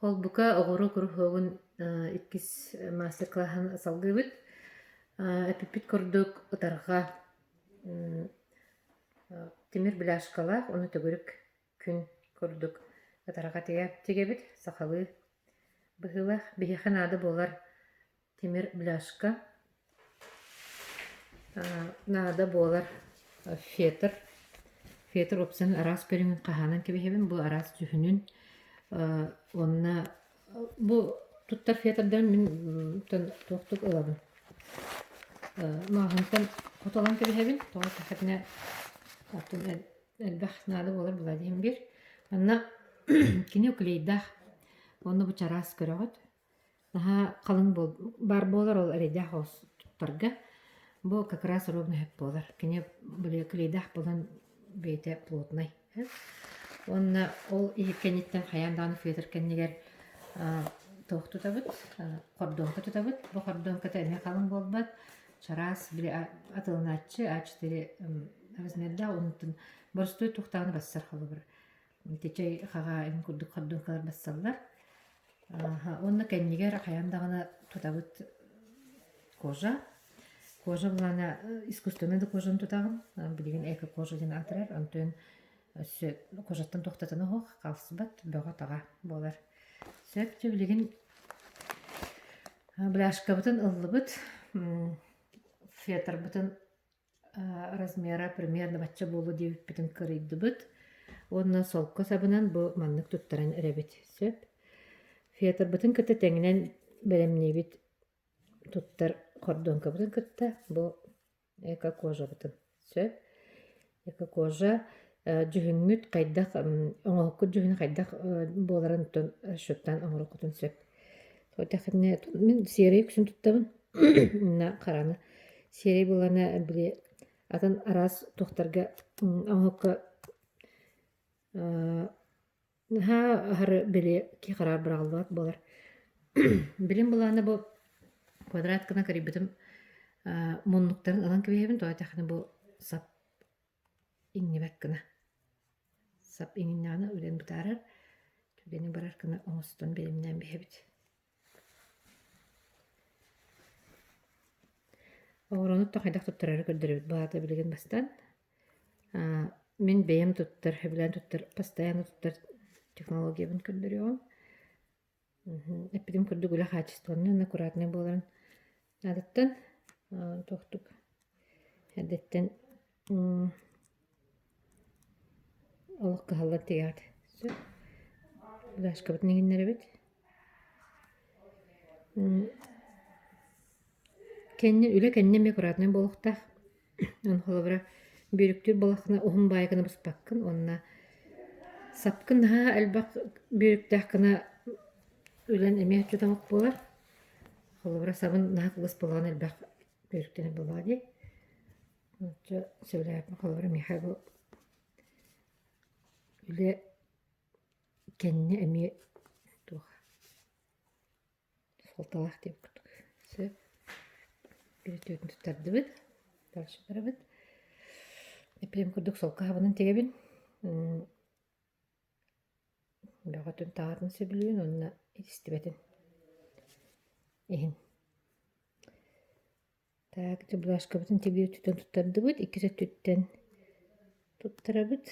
Холбука оҕору курухуогун иккис мастер-классын салгыбыт. Эпипит курдук ытарга тимир бляшкалах, оны төгүрүк күн курдук ытарга тегебит сахалы быһылах биһихэн ады болар тимир бляшка. Нада болар фетр. Фетр опсын арас көрүңүн каханан кебехебин бу арас жүхүнүн онна бу туттар фетрден мен тоқтук ылабын. Мағынтан котолан кебехебин тоға тахатына атын элбах нады болар була дейм бир. Анна кини уклейдах онна бу чарас көрөгөт. Наха қалың бар болар ол эредях ос туттарга. Бу как раз ровно хеп болар. Кини буле уклейдах болан бейте плотный. Онна ол ихкенниттен хаянданы фетр кеннигер тоқту табыт, кордонка tutабыт. Бу кордонка эме қалың болбат. Чарас биле атылыначы А4 размерда онтун борстой тухтаны бассар халы бір. Течей хага эн курдук кордонкалар бассаллар. Онна кеннигер хаяндагына tutабыт кожа. Кожа булана искусственный да кожаны tutагын. Билеген эко кожа ден атырар. Антон кожаттан тоқтатаны хоқ қалсыбат бөға таға болар. Сөп сөбілеген бляшка бұтын ұлы бұт, фетр бұтын размера примерно батча болу девіп бұтын кірейді бұт. Онна солқы сабынан бұл маннық тұттаран әребет. Сөп фетр бұтын күтті тәңінен бәлемне бет тұттар кордонка бұтын күтті. Бұл эко кожа бұтын. Сөп эко кожа жүхүнгүт кайдах оңокку жүхүн кайдах боларын тон шөттан оңорокутун сөп. Тохтахне мен серий күсүн туттабын. На караны. Серий булана биле атын арас тохтарга оңокка хары биле ки карар биралбат болар. Билим булана бу квадраткана карибитим муннуктарын алан кебебин тохтахне бу сап иннебеккана. Сап ининнаны үлен бутарар. Түгені барар кына оңыстан белімнен бейбіт. Оғыроны тоқайдақ тұттырары көрдірібіт. Бағата білген бастан. Мен бейім тұттыр, білен тұттыр, постоянно тұттыр технологиябын көрдіріуім. Эпидем көрді гүлі қачыстығын, аккуратный боларын адыттан тоқтық. Әдеттен олық қағалар тегеді. Бляшка бұтын егінлері бет. Үлі кәннен бек ұратынан болықтақ. Он қолыбыра бүйріктер болақына ұғын байығыны бұспаққын. Онына сапқын әлбақ бүйріктақ қына үлен әме жұтамақ болар. Қолыбыра сабын қылыс болған әлбақ бүйріктені болады. Сөйләйіп қолыбыра мехай бұл үлі кәнне әме туға. Солталақ деп күттік. Сөп. Бір төтін тұттарды бұд. Дальше бары бұд. Әпірем күрдік солқа хабының тегебін. Бәға түн тағатын сөбілуін, онына етістібетін. Ехін. Так, бұлашқа бұтын тегебір түтін тұттарды бұд. Икісі түттен тұттыра бұд.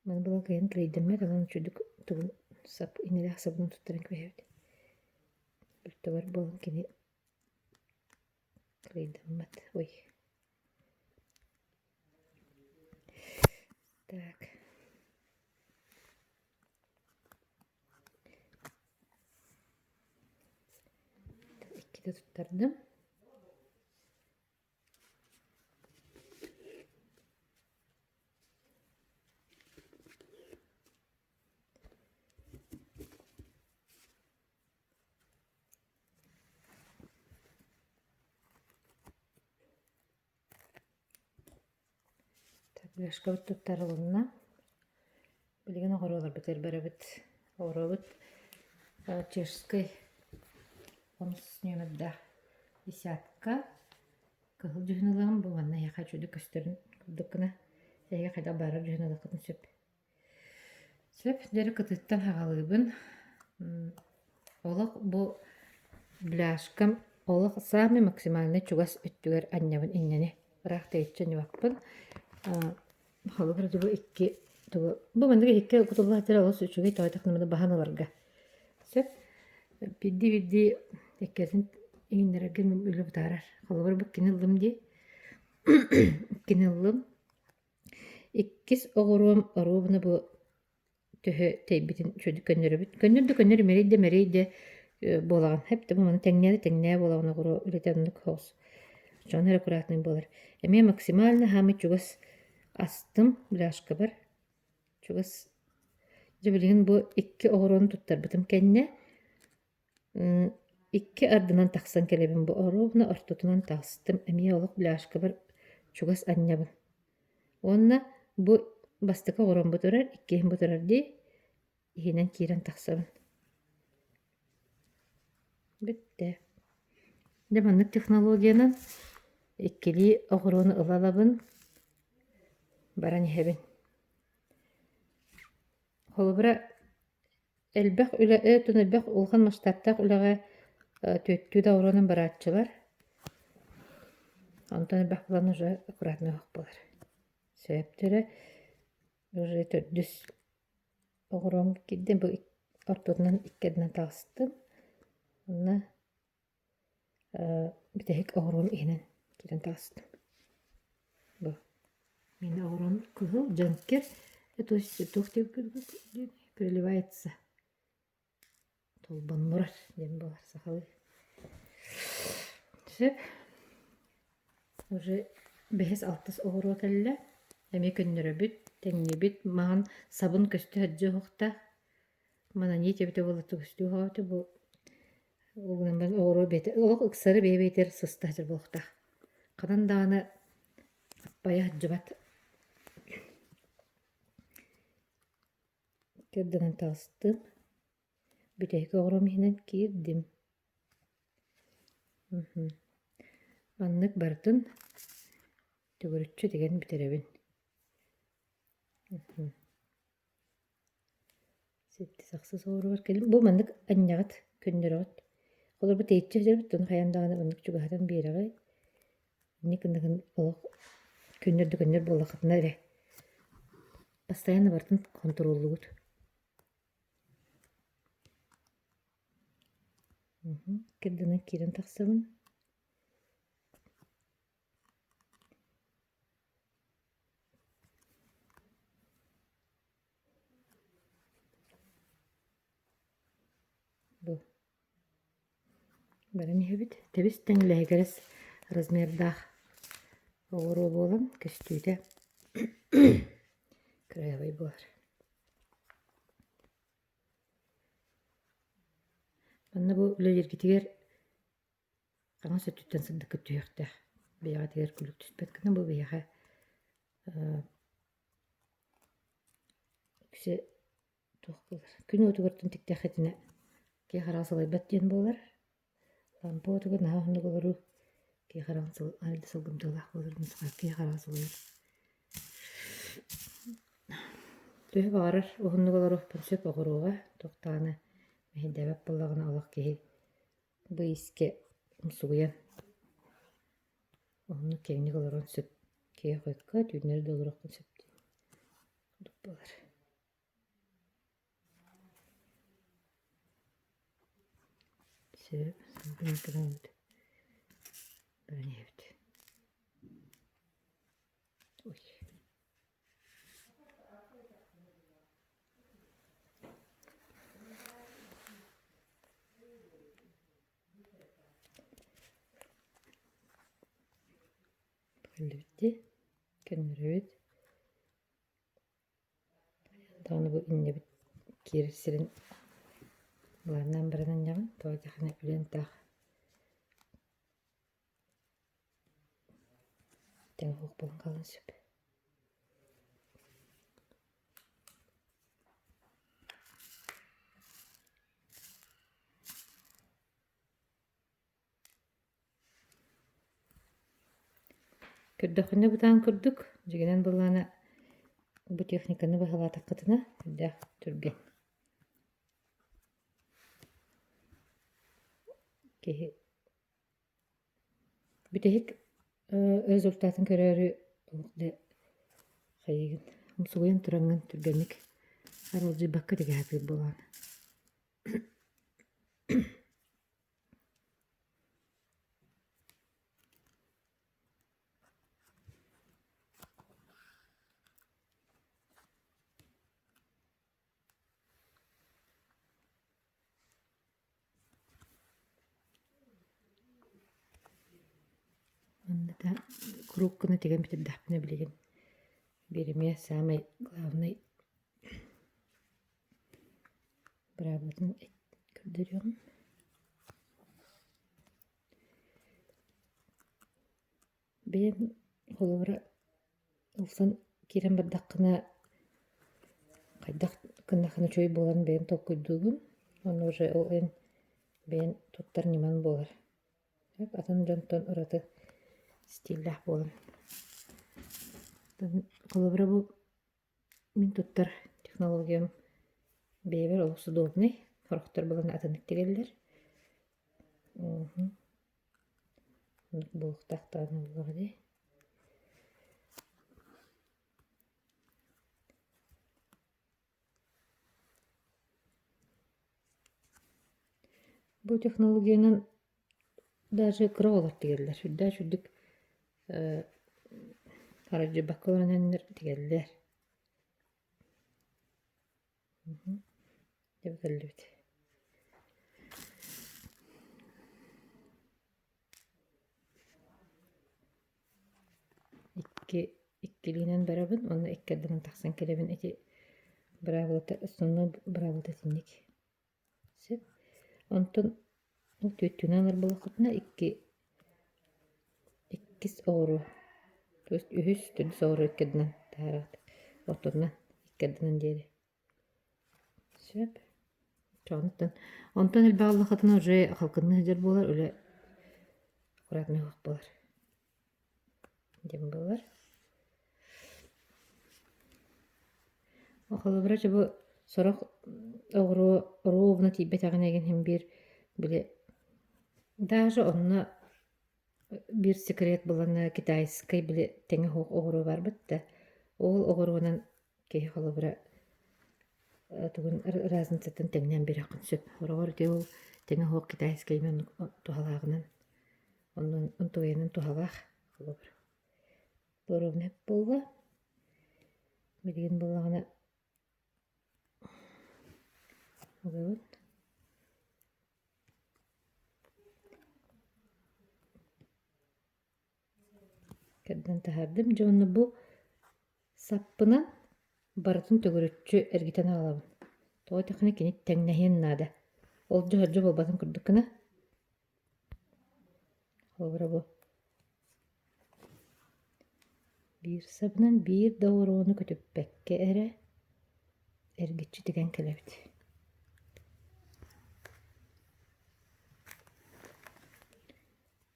Мен бұл қайын крейдіммет, алан чүдік тұғын сап, инелі сабының тұттарын көйәуді. Бүлті бар болын кені крейдіммет. Ой. Так. Ikide tutturdum. Бляшка бұт тұттарылығына білген оғыролар бітер бәрі біт. Оғырол бұт чешской оныс нөмірді десятка кығыл жүхінілігім болғанна яқа чөді көстерін күрдікіна әйге қайда барар жүхінілік қытын сөп. Сөп, дәрі кытыттан хағалыбын. Олық бұ бляшкам, олық самый максимальный чугас өттігер аннябын иннені. Бірақ тәйтчен юақпын. Холыбыр дұбы икки, бұ мандығы икки құтылға тірі олыс үчіге тойтақнымыды бағаныларға. Сөп, бидди еккерін иңіндерген үлі бұтарар. Холыбыр бұ кенілдім де. Кенілдім. Иккис оғыруым оруыбыны бұ төһө тейбитин чөдү көннөрөбүт. Көннөрдү мерейде болаған. Хеп те бұманы тәңнәе болағына құру үлетәнлік хоос. Жоны аккуратный болар. Эме максимально хамы чугас астым бляшка бар. Чугас жабылыгын бұ икки оғыруын туттар бітім кәнне. Икки ардынан тақсан келебін бұ оғыруына ортотунан тағыстым. Эме олық бляшка бар чугас аннябын. Онна бұ бастықы оғыруын бұтырар, иккейін бұтырар дей, ихинен кейрен тақсабын. Бітті. Деманлық технологияның иккели оғыруыны ылалабын, баран ехебін. Холыбыра әлбәқ улған масштабтақ үліға төттүді оғыруының баратчылар. Онтан әлбәқ бұлан ұжа аккуратный оқ болар. Сөйіптері уже төрдүс оғыруым кедден бұл ортотынан иккедінен тағыстым. Онна бітәйік оғыруым еңін кеден тағыстым. Бұл. Мені оғыруым күгіл, жанкер. Это переливается. Толбан мұрар. Дем болар сақалы. Сөп. Уже 5-6 оғыру кәлі. Әме көннөрі бүт, тәңне бүт. Маған сабын көсті әджі хоқта. Мана не тебіті болатты көсті хоқта. Бұл оғыру беті. Олық ұқсары бейбейтер сұста әжір болықта. Қадан дағаны аппая әджі бат. Кердінен тағыстым. Бүтәйкі оғыру мейінен кердім. Аннық бардың түгірітші деген бітеребін. Сетті сақсыз оғыру бар келім. Бұл мандық аннағыт көннері ғыт. Қолыр бұл тейітші жер бұттың қаяндағаны бұндық жүгіғадан бейіріғай. Не күндігін көннер болақытына әрі. Постоянно бардың контролы ғыт. Кердіні керін тақсабын. Бұл. Бәрін ебіт. Тәбіс тәңіләйгеріс размердақ оғыру болым. Көстүйді. Краевай болар. Манна бұл үлелергетігер қаңа сөттіттен сындық көтті өйіқті. Бейаға тегер күлік түспет күні бұл бейаға күсе тұқ болар. Күні өтігірттің тікті әқетіне кей қарағысылай бәттен болар. Лампы өтігір нағынды болару кей қарағысылай сылғымдылақ болар. Кей қарағысылай. Төйі бағарыр оғынды болару пүрсеп оғыруға тоқтағаны Мәхендәбәп болағына алақ кейі бұл еске ұмсуғиян. Оғыны кеңіне қаларған сөп. Кейі қойыққа түйінері долырақын сөптен. Құдық болар. Сөп. Бұны қыдан өді. Бәрін ебді. Ой. Әлбетте, көннері өт. Дағыны бұл үнне біт керісірін бұларынан бірінен жағын. Тоғы тақына үлен тақ. Тәң қоқ болын қалын сөп. Күрдіқіне бұтан күрдік. Жегенен бұланы бу техниканы баһалаатаккытына да түрген. Кеһи бүтehik результатын көрөрү олукда хайыгын. Умсугуян туранган түргенник арылжы бакка дегәпи болан. Анда кругканы теген битеп дапны билеген. Береме самый главный правотын көрдөрөм. Бен холовра улсан кирен бардаккына кайдак кынахына чөй болан бен токуйдугун. Он уже он бен туттар ниман болар. Атын жонтон ураты стилях болан. Холовра бу мен туттар технологиям бейбер олысы удобный. Хорохтар болан атынык тегеллер. Булуктактаны булады. Бу технологиянын даже кроволар тегеллер. Шүддә шүддік харajı bakılanlar тегеллер. Деп келдибит. Ikkiliğinden barabın, onu ikkadının taksan kelebin eti bravlata, sonra bravlata tindik. Sep. Ondan o tüttünalar bulakatına ikkis oğru. То есть ühüs tüdüs oğru ikkadından taharat. Oturnan ikkadından deri. Sep. Ondan el bağlıqatına уже halkını hıcar bolar, öyle kuratını hıq bolar. Dem bolar. Oxalı bıraçı bu sorak oğru ровно тибет ағынеген hem bir bile даже onunla bir sekret bulana kitayskay bile tenge hoq oğru var bitti. Ол oğruğundan kehi xalı bıra tugun razницатын теңнен bir ақын söp. Oğru te ol tenge hoq kitayskay men tuhalağынан. Onun tuğayanın tuhalaq xalı bıra. Borovun hep bolga. Bilgin bolağına evet. Kaddan tahardım. Jonnu bu sappına baratın tögürütçü ergiten alabın. Toy takını kini tengnehen nada. Olcu hacı bolbatın kurdukuna. Olbura bu. Bir sabından bir doğruğunu kötüp bekke ere ergitçi digen kelebit.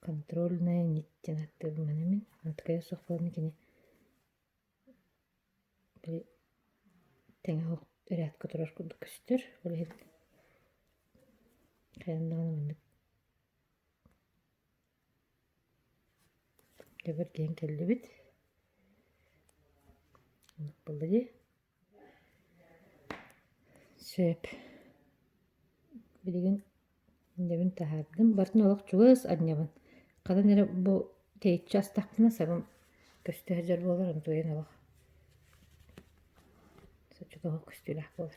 Контрольная ниттен аттыр менемен. Анткая соқпалны кини. Били теңе хоқ өрәт көтөрөр курдук көстөр. Оле кайындаганы мындык. Дебер ген келдибит. Болды ди. Сөп. Билеген дебин тахардым. Бартын олақ чугыз аднябын. Qadan ere bu teyitçi astaqtına sabım köstü hajar bolar, onu toyan alaq. Saçı da köstü lah bolar.